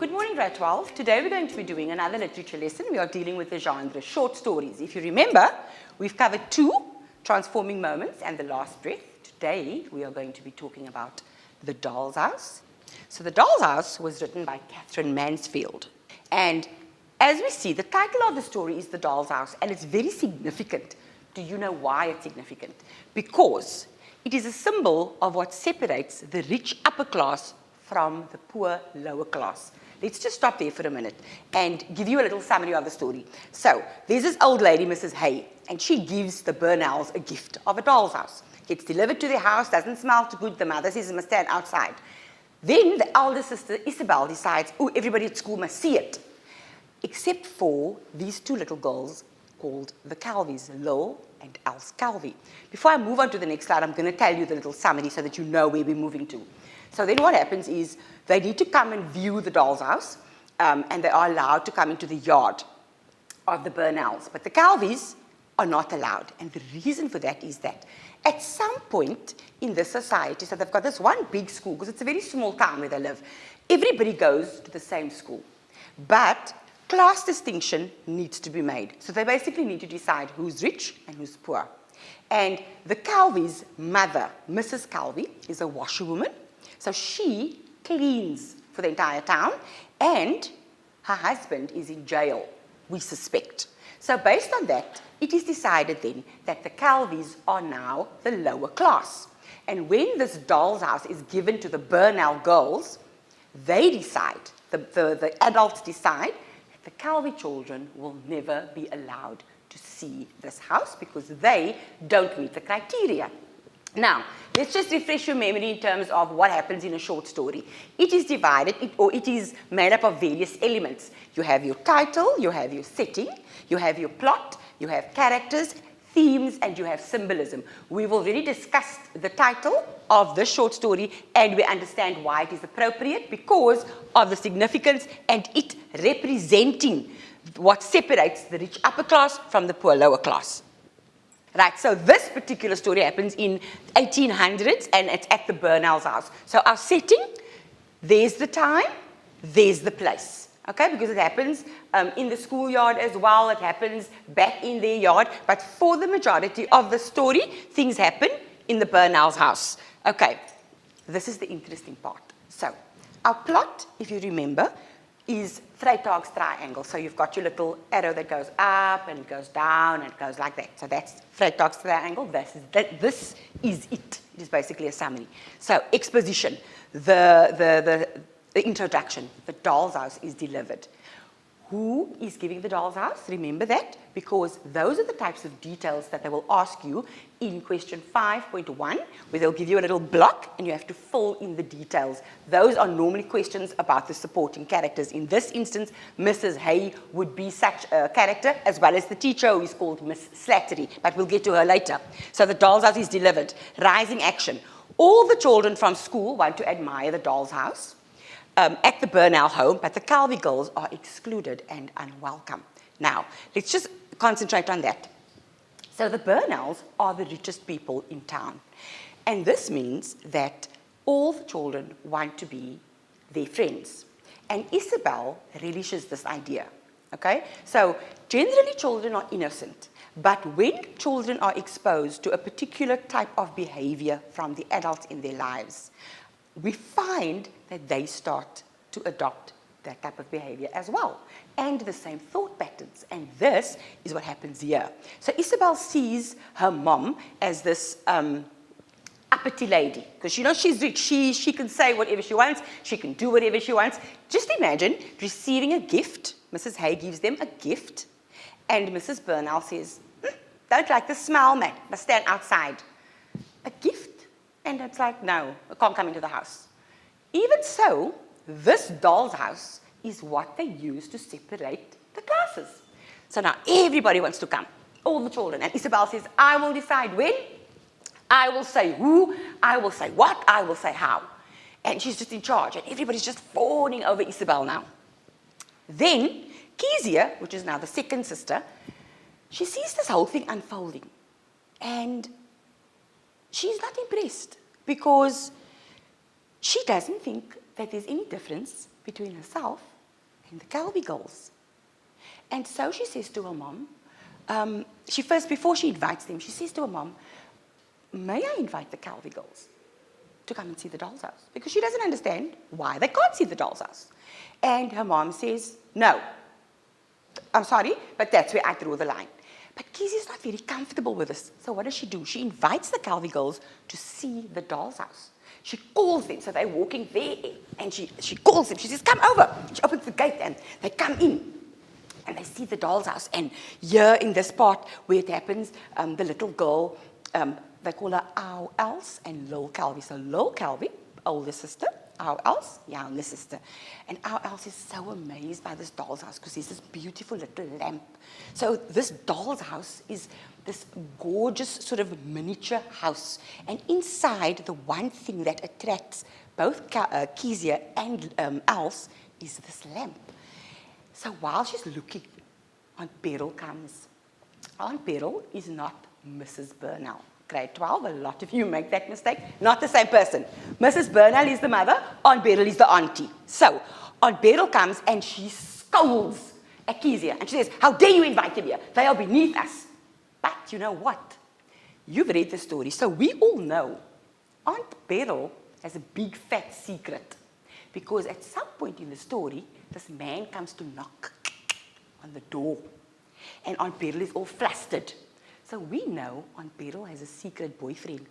Good morning, grade 12. Today we're going to be doing another literature lesson. We are dealing with the genre short stories. If you remember, we've covered 2, transforming moments and the last breath. Today we are going to be talking about The Doll's House. So The Doll's House was written by Catherine Mansfield. And as we see, the title of the story is The Doll's House, and it's very significant. Do you know why it's significant? Because it is a symbol of what separates the rich upper class from the poor lower class. Let's just stop there for a minute and give you a little summary of the story. So there's this old lady, Mrs. Hay, and she gives the Burnells a gift of a doll's house. Gets delivered to their house, doesn't smell too good. The mother says it must stand outside. Then the elder sister, Isabel, decides, oh, everybody at school must see it, except for these 2 little girls called the Calvies, Lil and Else Calvi. Before I move on to the next slide, I'm going to tell you the little summary so that you know where we're moving to. So then what happens is they need to come and view the doll's house, and they are allowed to come into the yard of the Burnells. But the Calvies are not allowed. And the reason for that is that at some point in the society, so they've got this one big school, because it's a very small town where they live, everybody goes to the same school. But class distinction needs to be made. So they basically need to decide who's rich and who's poor. And the Calvies' mother, Mrs. Calvi, is a washerwoman. So she cleans for the entire town, and her husband is in jail, we suspect. So based on that, it is decided then that the Calvies are now the lower class. And when this doll's house is given to the Burnell girls, they decide, the adults decide, that the Calvi children will never be allowed to see this house because they don't meet the criteria. Now, let's just refresh your memory in terms of what happens in a short story. It is divided, it is made up of various elements. You have your title, you have your setting, you have your plot, you have characters, themes, and you have symbolism. We've already discussed the title of this short story, and we understand why it is appropriate because of the significance and it representing what separates the rich upper class from the poor lower class. Right, so this particular story happens in 1800s, and it's at the Burnell's house. So our setting, there's the time, there's the place. Okay, because it happens in the schoolyard as well, it happens back in their yard, but for the majority of the story, things happen in the Burnell's house. Okay, this is the interesting part. So, our plot, if you remember, is Freytag's triangle. So you've got your little arrow that goes up and it goes down and it goes like that. So that's Freytag's triangle. This is it. It is basically a summary. So exposition, the introduction, the doll's house is delivered. Who is giving the doll's house? Remember that, because those are the types of details that they will ask you in question 5.1, where they'll give you a little block and you have to fill in the details. Those are normally questions about the supporting characters. In this instance, Mrs. Hay would be such a character, as well as the teacher, who is called Miss Slattery, but we'll get to her later. So the doll's house is delivered. Rising action. All the children from school want to admire the doll's house at the Burnell home, but the Calvi girls are excluded and unwelcome. Now, let's just concentrate on that. So the Burnells are the richest people in town. And this means that all the children want to be their friends. And Isabel relishes this idea. Okay? So generally children are innocent, but when children are exposed to a particular type of behavior from the adults in their lives, we find that they start to adopt that type of behavior as well, and the same thought patterns. And this is what happens here. So Isabel sees her mom as this uppity lady, because you know she's rich. She can say whatever she wants. She can do whatever she wants. Just imagine receiving a gift. Mrs. Hay gives them a gift, and Mrs. Burnell says, don't like the smell, man. Must stand outside. A gift. And it's like, no, I can't come into the house. Even so, this doll's house is what they use to separate the classes. So now everybody wants to come, all the children. And Isabel says, I will decide when, I will say who, I will say what, I will say how. And she's just in charge, and everybody's just fawning over Isabel now. Then, Kezia, which is now the second sister, she sees this whole thing unfolding. And she's not impressed because she doesn't think that there's any difference between herself and the Calvi girls. And so she says to her mom, before she invites them, she says to her mom, may I invite the Calvi girls to come and see the doll's house? Because she doesn't understand why they can't see the doll's house. And her mom says, no, I'm sorry, but that's where I draw the line. But Keezy's not very comfortable with this. So what does she do? She invites the Calvi girls to see the doll's house. She calls them, so they're walking there, and she calls them. She says, come over. She opens the gate, and they come in, and they see the doll's house. And here in this part where it happens, the little girl, they call her our else and Lil Calvi. So Lil Calvi, older sister, our else, younger sister. And our else is so amazed by this doll's house because there's this beautiful little lamp. So this doll's house is this gorgeous sort of miniature house. And inside, the one thing that attracts both Kezia and Else is this lamp. So while she's looking, Aunt Beryl comes. Aunt Beryl is not Mrs. Burnell. Grade 12, a lot of you make that mistake. Not the same person. Mrs. Burnell is the mother, Aunt Beryl is the auntie. So Aunt Beryl comes and she scolds at Kezia and she says, how dare you invite them here? They are beneath us. But you know what? You've read the story, so we all know Aunt Beryl has a big fat secret. Because at some point in the story, this man comes to knock on the door. And Aunt Beryl is all flustered. So we know Aunt Beryl has a secret boyfriend.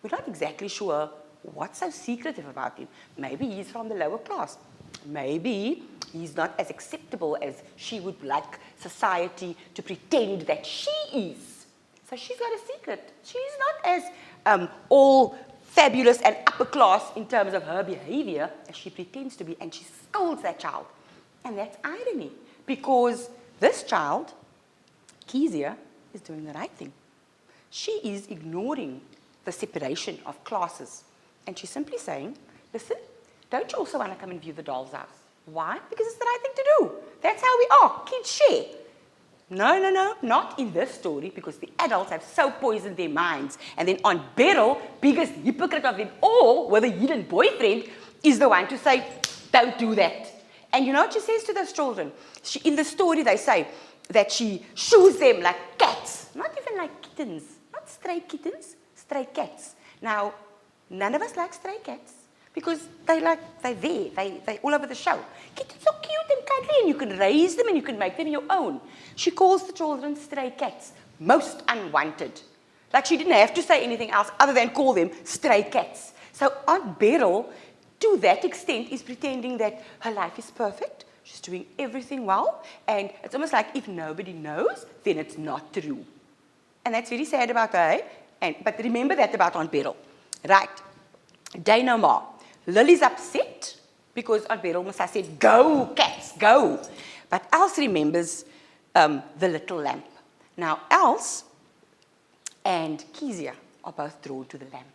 We're not exactly sure what's so secretive about him. Maybe he's from the lower class. Maybe he's not as acceptable as she would like society to pretend that she is. So she's got a secret. She's not as all fabulous and upper class in terms of her behavior as she pretends to be, and she scolds that child. And that's irony, because this child, Kezia, is doing the right thing. She is ignoring the separation of classes. And she's simply saying, listen, don't you also want to come and view the doll's house? Why? Because it's the right thing to do. That's how we are. Kids share. No, not in this story, because the adults have so poisoned their minds. And then Aunt Beryl, biggest hypocrite of them all, with a hidden boyfriend, is the one to say, don't do that. And you know what she says to those children? In the story, they say that she shoos them like cats. Not even like kittens. Not stray kittens, stray cats. Now, none of us like stray cats, because they're there, they're all over the show. Kittens are cute and cuddly, and you can raise them and you can make them your own. She calls the children stray cats, most unwanted. Like she didn't have to say anything else other than call them stray cats. So Aunt Beryl, to that extent, is pretending that her life is perfect. She's doing everything well, and it's almost like if nobody knows, then it's not true. And that's very sad about her, eh? But remember that about Aunt Beryl. Right. Day no more. Lily's upset because Aunt Beryl must have said, go, cats, go. But Else remembers the little lamp. Now, Else and Kezia are both drawn to the lamp,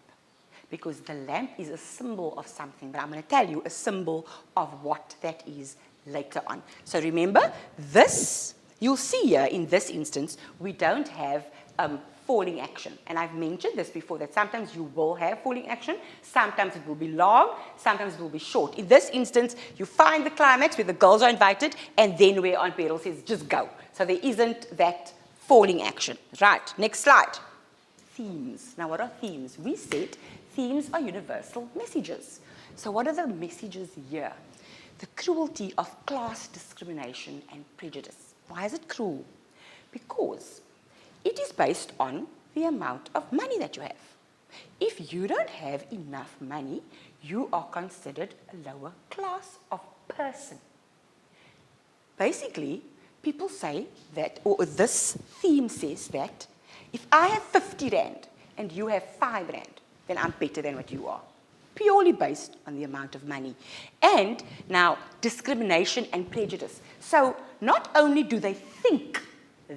because the lamp is a symbol of something. But I'm going to tell you a symbol of what that is later on. So remember, this, you'll see here in this instance, we don't have falling action. And I've mentioned this before, that sometimes you will have falling action, sometimes it will be long, sometimes it will be short. In this instance, you find the climax where the girls are invited, and then where Aunt Beryl says, just go. So there isn't that falling action. Right, next slide. Themes. Now, what are themes? We said themes are universal messages. So what are the messages here? The cruelty of class discrimination and prejudice. Why is it cruel? Because it is based on the amount of money that you have. If you don't have enough money, you are considered a lower class of person. Basically, people say that, or this theme says that, if I have 50 rand and you have 5 rand, then I'm better than what you are. Purely based on the amount of money. And now, discrimination and prejudice. So not only do they think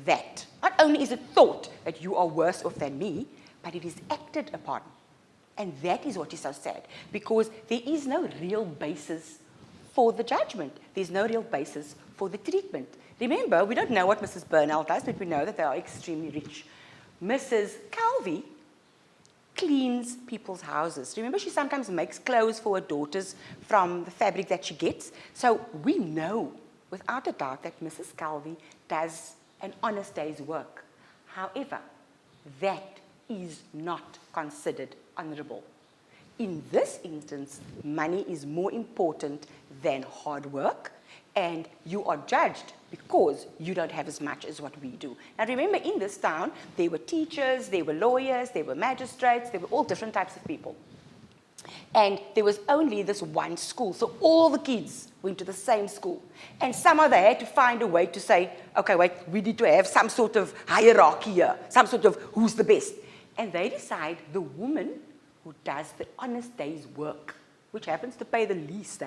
that, not only is it thought that you are worse off than me, but it is acted upon. And that is what is so sad, because there is no real basis for the judgment. There's no real basis for the treatment. Remember, we don't know what Mrs. Burnell does, but we know that they are extremely rich. Mrs. Calvi cleans people's houses. Remember, she sometimes makes clothes for her daughters from the fabric that she gets. So we know, without a doubt, that Mrs. Calvi does an honest day's work. However, that is not considered honorable. In this instance, money is more important than hard work, and you are judged because you don't have as much as what we do. Now remember, in this town, there were teachers, there were lawyers, there were magistrates, there were all different types of people. And there was only this one school, so all the kids went to the same school. And somehow they had to find a way to say, okay, wait, we need to have some sort of hierarchy here, some sort of who's the best. And they decide the woman who does the honest day's work, which happens to pay the least,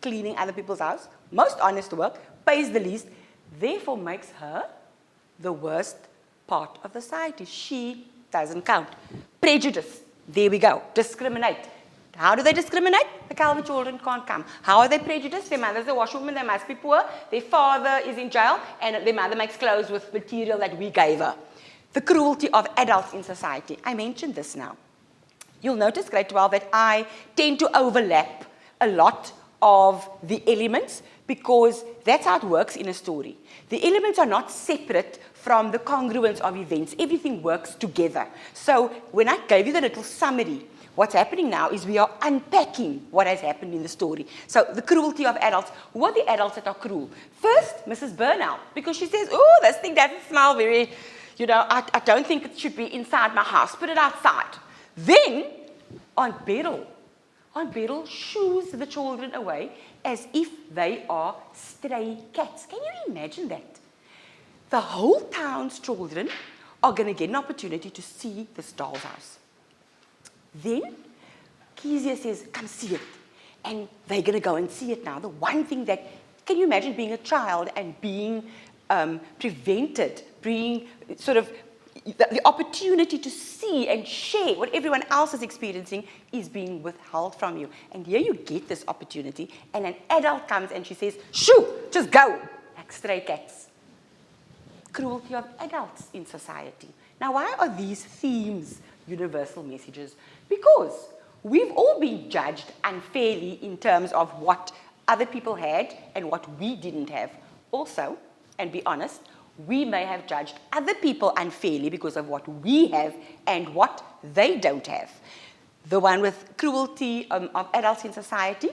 cleaning other people's house, most honest work, pays the least, therefore makes her the worst part of the society. She doesn't count. Prejudice, there we go, discriminate. How do they discriminate? The Calvi children can't come. How are they prejudiced? Their mother's a washwoman, they must be poor, their father is in jail, and their mother makes clothes with material that we gave her. The cruelty of adults in society. I mentioned this now. You'll notice, grade 12, that I tend to overlap a lot of the elements because that's how it works in a story. The elements are not separate from the congruence of events. Everything works together. So when I gave you the little summary, what's happening now is we are unpacking what has happened in the story. So the cruelty of adults. Who are the adults that are cruel? First, Mrs. Burnell, because she says, oh, this thing doesn't smell very, I don't think it should be inside my house. Put it outside. Then, Aunt Beryl shoos the children away as if they are stray cats. Can you imagine that? The whole town's children are going to get an opportunity to see this doll's house. Then, Kezia says, come see it. And they're going to go and see it now. The one thing that, can you imagine being a child and being prevented, being sort of, the opportunity to see and share what everyone else is experiencing is being withheld from you. And here you get this opportunity, and an adult comes and she says, shoo, just go, like stray cats. Cruelty of adults in society. Now, why are these themes universal messages? Because we've all been judged unfairly in terms of what other people had and what we didn't have. Also, and be honest, we may have judged other people unfairly because of what we have and what they don't have. The one with cruelty of adults in society,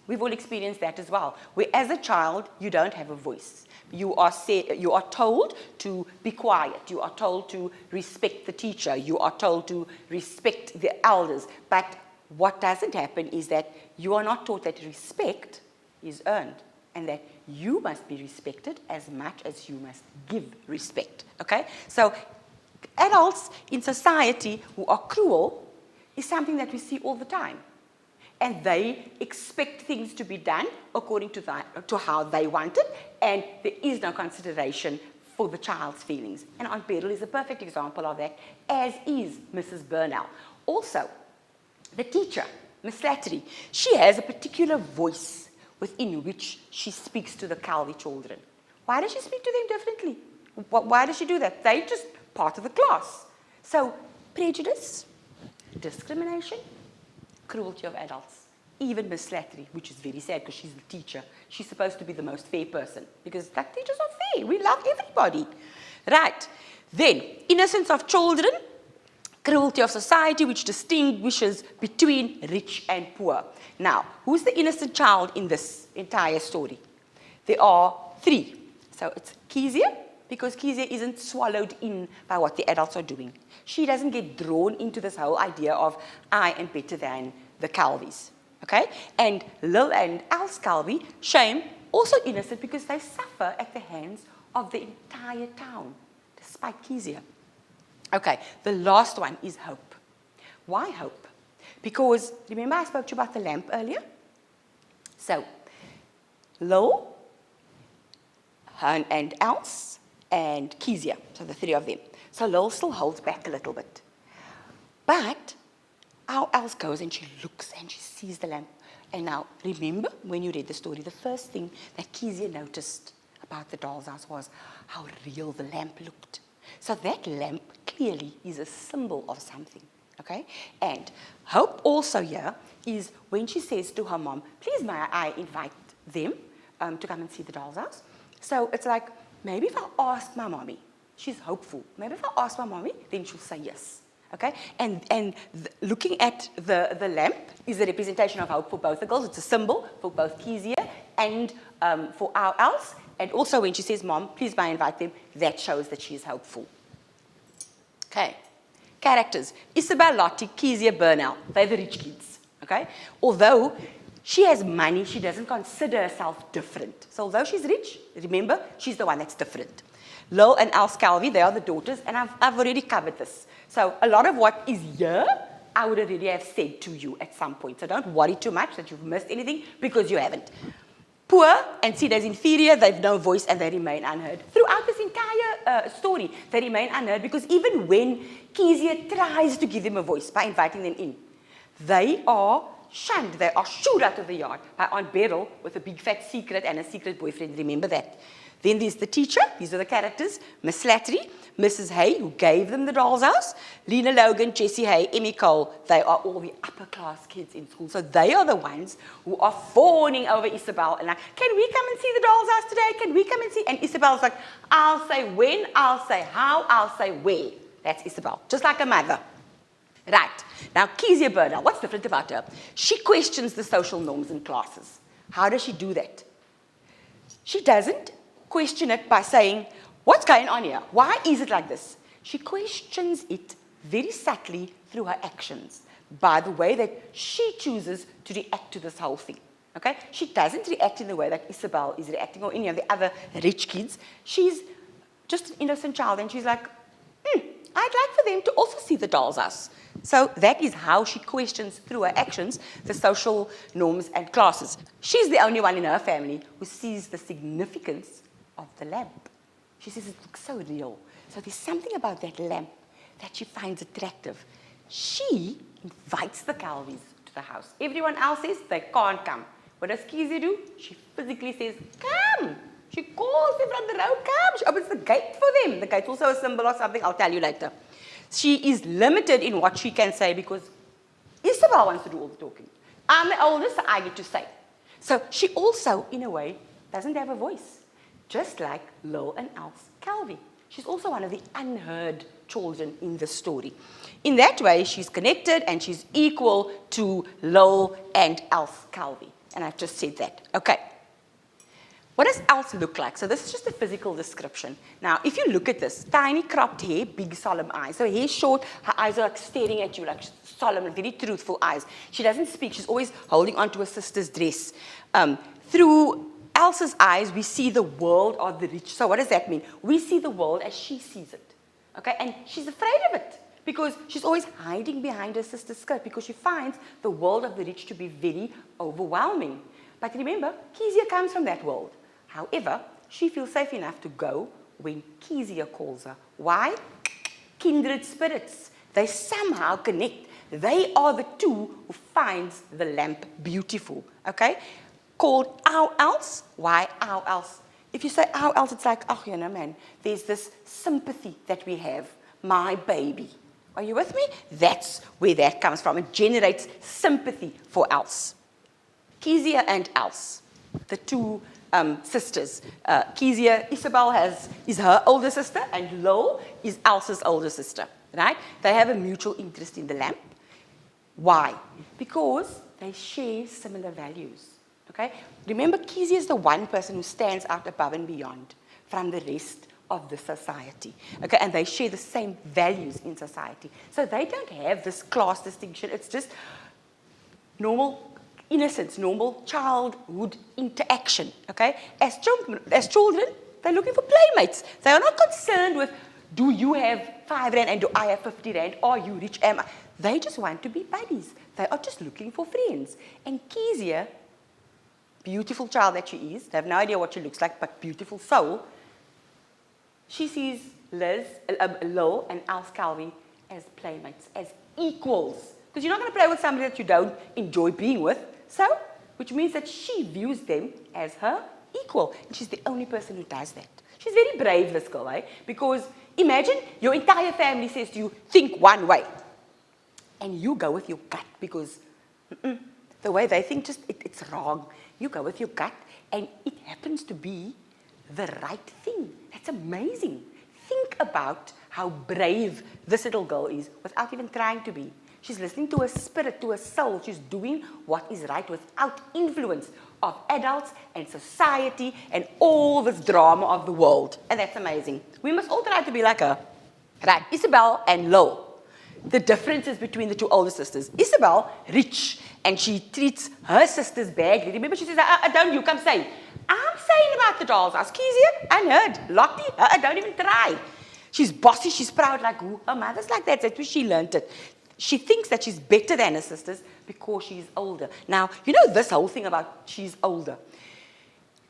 we've all experienced that as well. Where as a child, you don't have a voice. You are told to be quiet. You are told to respect the teacher. You are told to respect the elders. But what doesn't happen is that you are not taught that respect is earned and that you must be respected as much as you must give respect, okay? So adults in society who are cruel is something that we see all the time. And they expect things to be done according to how they want it, and there is no consideration for the child's feelings. And Aunt Beryl is a perfect example of that, as is Mrs. Burnell. Also, the teacher, Miss Slattery, she has a particular voice within which she speaks to the Calvi children. Why does she speak to them differently? Why does she do that? They're just part of the class. So, prejudice, discrimination, cruelty of adults. Even Miss Slattery, which is very sad because she's the teacher, she's supposed to be the most fair person because that teachers are fair. We love everybody. Right. Then, innocence of children, cruelty of society, which distinguishes between rich and poor. Now, who's the innocent child in this entire story? There are three. So it's Kezia, because Kezia isn't swallowed in by what the adults are doing. She doesn't get drawn into this whole idea of I am better than the Calvis. Okay? And Lil and Alice Calvi, shame, also innocent because they suffer at the hands of the entire town, despite Kezia. Okay, the last one is hope. Why hope? Because, remember I spoke to you about the lamp earlier? So, Lil and Alice and Kezia, so the three of them. So Lil still holds back a little bit. But our Alice goes and she looks and she sees the lamp. And now, remember when you read the story, the first thing that Kezia noticed about the doll's house was how real the lamp looked. So that lamp clearly is a symbol of something, okay? And hope also here is when she says to her mom, please may I invite them to come and see the doll's house. So it's like, maybe if I ask my mommy, she's hopeful. Maybe if I ask my mommy, then she'll say yes. Okay? And looking at the lamp is a representation of hope for both the girls. It's a symbol for both Kezia and for our else. And also when she says, Mom, please may I invite them, that shows that she is hopeful. Okay. Characters. Isabel, Lottie, Kezia, Bernal. They're the rich kids. Okay? Although she has money, she doesn't consider herself different. So although she's rich, remember, she's the one that's different. Lil and Else Calvi, they are the daughters, and I've already covered this. So a lot of what is here, I would already have said to you at some point. So don't worry too much that you've missed anything, because you haven't. Poor and seen as inferior, they've no voice and they remain unheard. Throughout this entire story, they remain unheard, because even when Kezia tries to give them a voice by inviting them in, they are shunned, they are shooed out of the yard by Aunt Beryl with a big fat secret and a secret boyfriend, remember that. Then there's the teacher, these are the characters, Miss Slattery, Mrs. Hay, who gave them the doll's house, Lena Logan, Jessie Hay, Emmy Cole, they are all the upper class kids in school. So they are the ones who are fawning over Isabel and like, can we come and see the doll's house today? Can we come and see? And Isabel's like, I'll say when, I'll say how, I'll say where. That's Isabel, just like a mother. Right, now Kezia Bernal, what's different about her? She questions the social norms in classes. How does she do that? She doesn't question it by saying, what's going on here? Why is it like this? She questions it very subtly through her actions, by the way that she chooses to react to this whole thing. Okay? She doesn't react in the way that Isabel is reacting or any of the other rich kids. She's just an innocent child and she's like, I'd like for them to also see the doll's house. So that is how she questions through her actions the social norms and classes. She's the only one in her family who sees the significance of the lamp. She says it looks so real. So there's something about that lamp that she finds attractive. She invites the Calvis to the house. Everyone else says they can't come. What does Kezia do? She physically says, come. She calls them from the road, come. She opens the gate for them. The gate's also a symbol of something, I'll tell you later. She is limited in what she can say because Isabel wants to do all the talking. I'm the oldest, so I get to say. So she also, in a way, doesn't have a voice. Just like Lil and Else Calvi. She's also one of the unheard children in the story. In that way, she's connected and she's equal to Lil and Else Calvi. And I've just said that. Okay. What does Else look like? So this is just a physical description. Now, if you look at this, tiny cropped hair, big solemn eyes. So hair short, her eyes are like staring at you, like solemn, very truthful eyes. She doesn't speak. She's always holding onto her sister's dress. Through Else's eyes, we see the world of the rich. So what does that mean? We see the world as she sees it. Okay? And she's afraid of it because she's always hiding behind her sister's skirt because she finds the world of the rich to be very overwhelming. But remember, Kezia comes from that world. However, she feels safe enough to go when Kezia calls her. Why? Kindred spirits. They somehow connect. They are the two who finds the lamp beautiful. Okay? Called our else. Why our else? If you say our else, it's like, oh, you know, man, there's this sympathy that we have. My baby. Are you with me? That's where that comes from. It generates sympathy for Else. Kezia and Else, the two sisters. Kezia, Isabel is her older sister, and Lil is Else's older sister. Right? They have a mutual interest in the lamp. Why? Because they share similar values. Okay? Remember, Kezia is the one person who stands out above and beyond from the rest of the society. Okay? And they share the same values in society. So they don't have this class distinction. It's just normal innocence, normal childhood interaction. Okay? As children, they're looking for playmates. They are not concerned with, do you have 5 rand and do I have 50 rand? Are you rich? Am I? They just want to be buddies. They are just looking for friends. And Kezia, beautiful child that she is, they have no idea what she looks like, but beautiful soul, she sees Lil and Else Calvi as playmates, as equals. Because you're not going to play with somebody that you don't enjoy being with. So, which means that she views them as her equal. And she's the only person who does that. She's very brave, this girl, eh? Because Imagine your entire family says to you, think one way. And you go with your gut because the way they think, it's wrong. You go with your gut and it happens to be the right thing. That's amazing. Think about how brave this little girl is without even trying to be. She's listening to her spirit, to her soul. She's doing what is right without influence of adults and society and all this drama of the world. And that's amazing. We must all try to be like her. Right, Isabel and Lil. The differences between the two older sisters. Isabel, rich, and she treats her sisters badly. Remember, she says, don't you come say. I'm saying about the dolls. Ask Kezia, unheard. Lottie, don't even try. She's bossy, she's proud like who? Her mother's like that. That's where she learned it. She thinks that she's better than her sisters because she's older. Now, you know this whole thing about she's older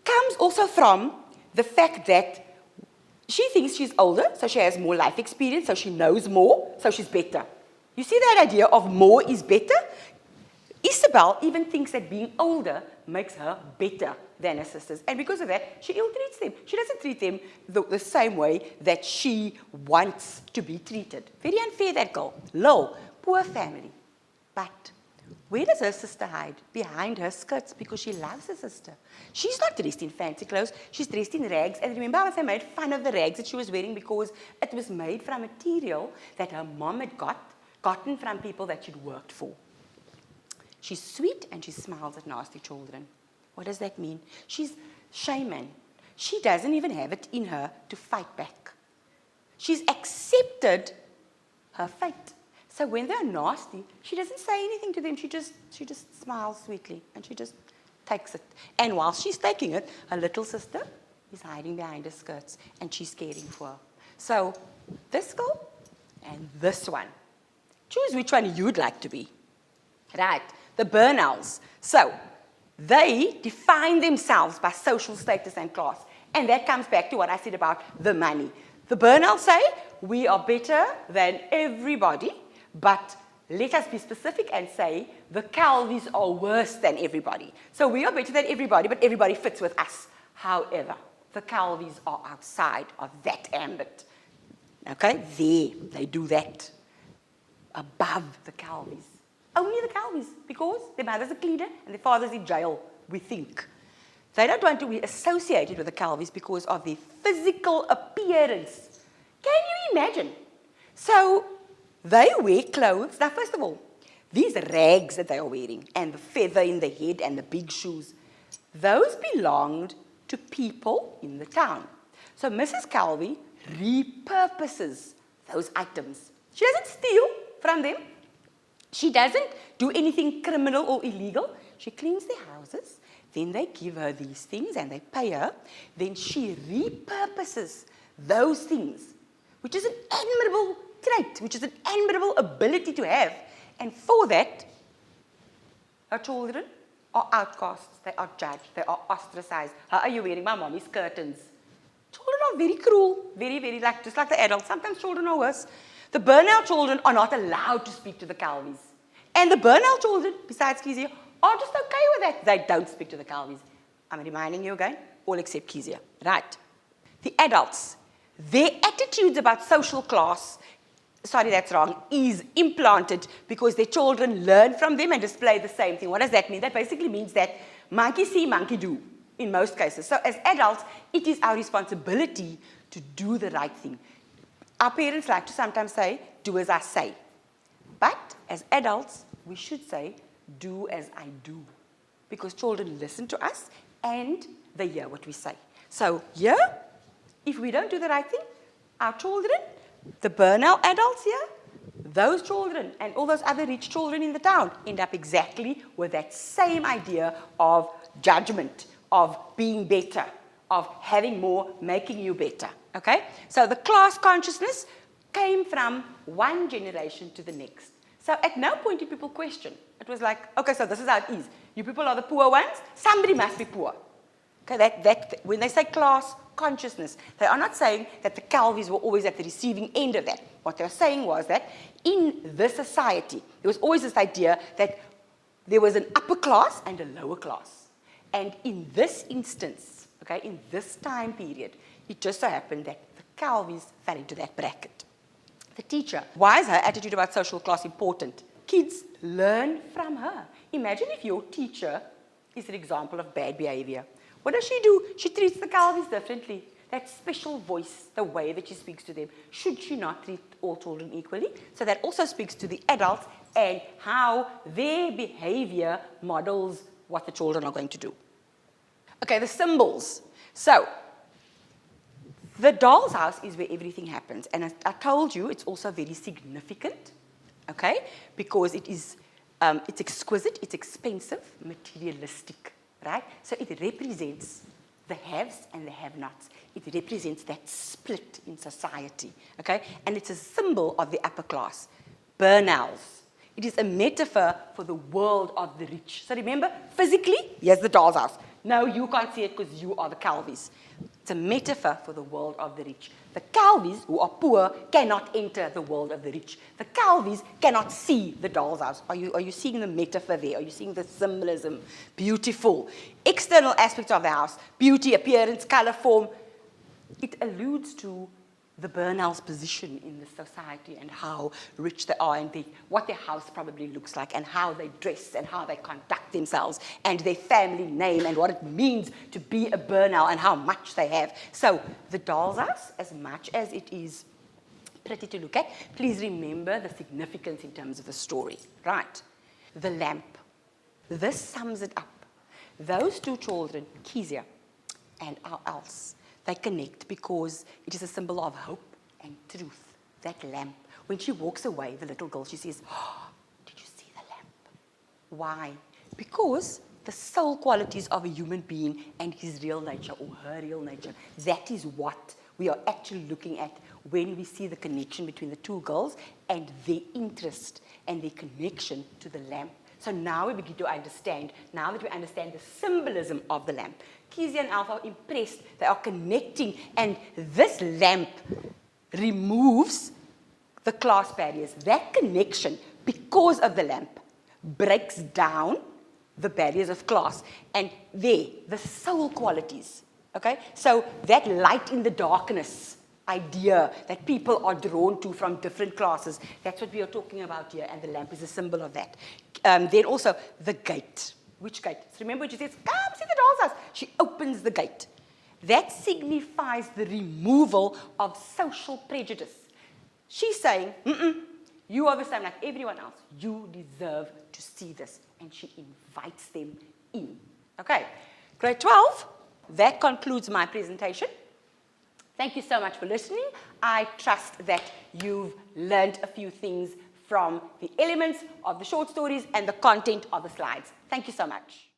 comes also from the fact that she thinks she's older, so she has more life experience, so she knows more, so she's better. You see that idea of more is better? Isabel even thinks that being older makes her better than her sisters. And because of that, she ill-treats them. She doesn't treat them the same way that she wants to be treated. Very unfair, that girl. Low, poor family. But where does her sister hide? Behind her skirts, because she loves her sister. She's not dressed in fancy clothes. She's dressed in rags. And remember how they made fun of the rags that she was wearing because it was made from material that her mom had gotten from people that she'd worked for. She's sweet and she smiles at nasty children. What does that mean? She's shaman. She doesn't even have it in her to fight back. She's accepted her fate. So when they're nasty, she doesn't say anything to them. She just smiles sweetly and she just takes it. And while she's taking it, her little sister is hiding behind her skirts and she's caring for her. So this girl and this one. Choose which one you'd like to be. Right, the Burnells. So they define themselves by social status and class. And that comes back to what I said about the money. The Burnells say, we are better than everybody, but let us be specific and say the Calvies are worse than everybody. So we are better than everybody, but everybody fits with us. However, the Calvies are outside of that ambit. Okay, they do that above the Calvies. Only the Calvies, because their mother's a cleaner and their father's in jail, we think. They don't want to be associated with the Calvies because of their physical appearance. Can you imagine? So they wear clothes. Now, first of all, these rags that they are wearing and the feather in the head and the big shoes, those belonged to people in the town. So Mrs. Calvi repurposes those items. She doesn't steal from them. She doesn't do anything criminal or illegal. She cleans their houses. Then they give her these things and they pay her. Then she repurposes those things, which is an admirable trait, which is an admirable ability to have. And for that, her children are outcasts. They are judged. They are ostracized. How are you wearing my mommy's curtains? Children are very cruel, very, very, just like the adults. Sometimes children are worse. The Burnell children are not allowed to speak to the Calvies. And the Burnell children, besides Kezia, are just okay with that. They don't speak to the Calvies. I'm reminding you again, all except Kezia. Right. The adults, their attitudes about social class, sorry, that's wrong, is implanted because their children learn from them and display the same thing. What does that mean? That basically means that monkey see, monkey do, in most cases. So as adults, it is our responsibility to do the right thing. Our parents like to sometimes say, do as I say. But as adults, we should say, do as I do. Because children listen to us and they hear what we say. So here, if we don't do the right thing, our children, the Burnell adults here, those children and all those other rich children in the town end up exactly with that same idea of judgment, of being better, of having more, making you better. Okay? So the class consciousness came from one generation to the next. So at no point did people question. It was like, okay, so this is how it is. You people are the poor ones. Somebody must be poor. Okay, when they say class consciousness, they are not saying that the Calvies were always at the receiving end of that. What they were saying was that in this society, there was always this idea that there was an upper class and a lower class. And in this instance, okay, in this time period, it just so happened that the Calvies fell into that bracket. The teacher, why is her attitude about social class important? Kids learn from her. Imagine if your teacher is an example of bad behavior. What does she do? She treats the Calvies differently. That special voice, the way that she speaks to them, should she not treat all children equally? So that also speaks to the adults and how their behavior models what the children are going to do. Okay, the symbols. So, the doll's house is where everything happens. And I told you it's also very significant, okay, because it is, it's exquisite, it's expensive, materialistic, right? So it represents the haves and the have-nots. It represents that split in society, okay? And it's a symbol of the upper class. Burnouts. It is a metaphor for the world of the rich. So remember, physically, here's the doll's house. No, you can't see it because you are the Calvies. It's a metaphor for the world of the rich. The Calvies, who are poor, cannot enter the world of the rich. The Calvies cannot see the doll's house. Are you seeing the metaphor there? Are you seeing the symbolism? Beautiful. External aspects of the house, beauty, appearance, color, form. It alludes to the Burnell's position in the society and how rich they are and what their house probably looks like and how they dress and how they conduct themselves and their family name and what it means to be a Burnell and how much they have. So the doll's house, as much as it is pretty to look at, please remember the significance in terms of the story. Right. The lamp. This sums it up. Those two children, Kuier and else, they connect because it is a symbol of hope and truth. That lamp. When she walks away, the little girl, she says, oh, did you see the lamp? Why? Because the soul qualities of a human being and his real nature or her real nature, that is what we are actually looking at when we see the connection between the two girls and their interest and their connection to the lamp. So now we begin to understand, now that we understand the symbolism of the lamp. Kuier and Alpha are impressed, they are connecting, and this lamp removes the class barriers. That connection, because of the lamp, breaks down the barriers of class. And there, the soul qualities, okay? So that light in the darkness idea that people are drawn to from different classes, that's what we are talking about here, and the lamp is a symbol of that. Then also the gate. Which gate? So remember when she says, come see the doll's house. She opens the gate. That signifies the removal of social prejudice. She's saying, you are the same like everyone else. You deserve to see this. And she invites them in. Okay, grade 12, that concludes my presentation. Thank you so much for listening. I trust that you've learned a few things from the elements of the short stories and the content of the slides. Thank you so much.